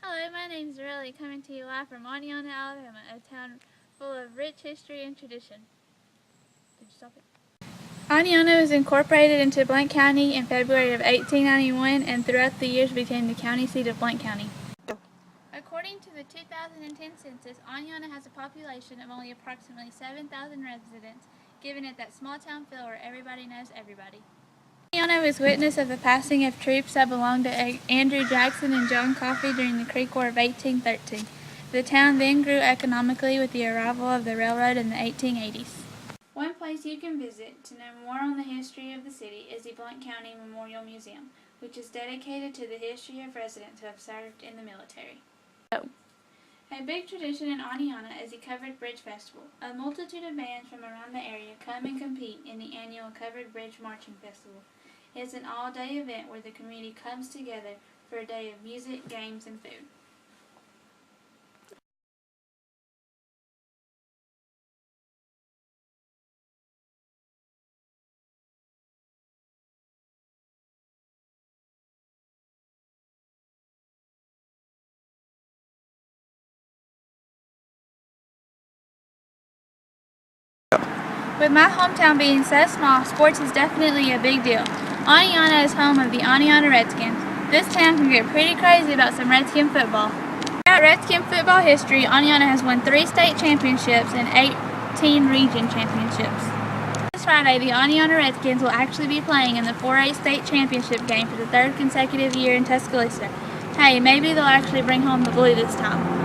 Hello, my name's Riley, coming to you live from Oneonta, Alabama, a town full of rich history and tradition. Did you stop it? Oneonta was incorporated into Blount County in February of 1891 and throughout the years became the county seat of Blount County. According to the 2010 census, Oneonta has a population of only approximately 7,000 residents, giving it that small town feel where everybody knows everybody. Oneonta was witness of the passing of troops that belonged to Andrew Jackson and John Coffee during the Creek War of 1813. The town then grew economically with the arrival of the railroad in the 1880s. One place you can visit to know more on the history of the city is the Blount County Memorial Museum, which is dedicated to the history of residents who have served in the military. A big tradition in Oneonta is the Covered Bridge Festival. A multitude of bands from around the area come and compete in the annual Covered Bridge Marching Festival. It is an all-day event where the community comes together for a day of music, games, and food. With my hometown being so small, sports is definitely a big deal. Oneonta is home of the Oneonta Redskins. This town can get pretty crazy about some Redskin football. Throughout Redskin football history, Oneonta has won 3 state championships and 18 region championships. This Friday, the Oneonta Redskins will actually be playing in the 4A state championship game for the 3rd consecutive year in Tuscaloosa. Hey, maybe they'll actually bring home the blue this time.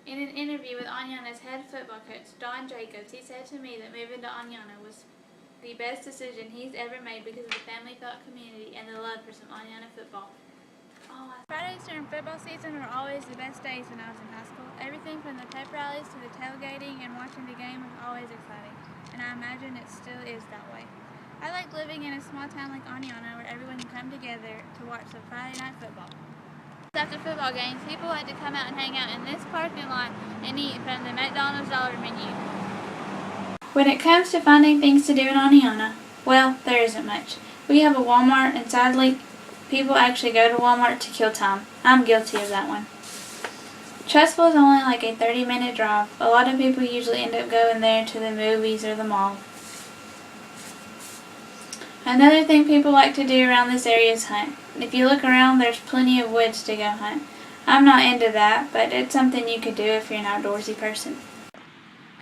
In an interview with Oneonta's head football coach, Don Jacobs, he said to me that moving to Oneonta was the best decision he's ever made because of the family-felt community and the love for some Oneonta football. Fridays during football season were always the best days when I was in high school. Everything from the pep rallies to the tailgating and watching the game was always exciting, and I imagine it still is that way. I like living in a small town like Oneonta where everyone can come together to watch some Friday night football. After football games, people like to come out and hang out in this parking lot and eat from the McDonald's dollar menu. When it comes to finding things to do in Oneonta, well, there isn't much. We have a Walmart, and sadly, people actually go to Walmart to kill time. I'm guilty of that one. Trustful is only like a 30-minute drive. A lot of people usually end up going there to the movies or the mall. Another thing people like to do around this area is hunt. If you look around, there's plenty of woods to go hunt. I'm not into that, but it's something you could do if you're an outdoorsy person.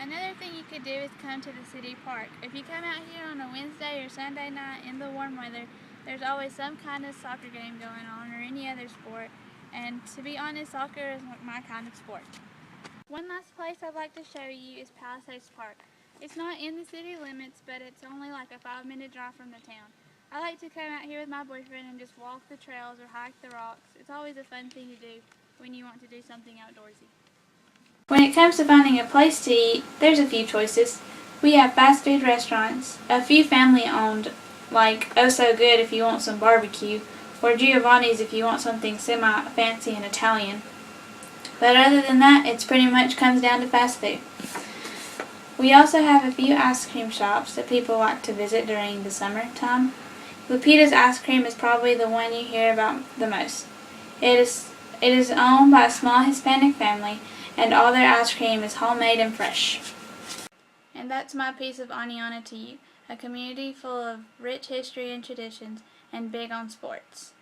Another thing you could do is come to the city park. If you come out here on a Wednesday or Sunday night in the warm weather, there's always some kind of soccer game going on or any other sport, and to be honest, soccer is my kind of sport. One last place I'd like to show you is Palisades Park. It's not in the city limits, but it's only like a 5-minute drive from the town. I like to come out here with my boyfriend and just walk the trails or hike the rocks. It's always a fun thing to do when you want to do something outdoorsy. When it comes to finding a place to eat, there's a few choices. We have fast food restaurants, a few family-owned, like Oh So Good if you want some barbecue, or Giovanni's if you want something semi-fancy and Italian. But other than that, it pretty much comes down to fast food. We also have a few ice cream shops that people like to visit during the summertime. Lupita's Ice Cream is probably the one you hear about the most. It is owned by a small Hispanic family, and all their ice cream is homemade and fresh. And that's my piece of Oneonta to you, a community full of rich history and traditions and big on sports.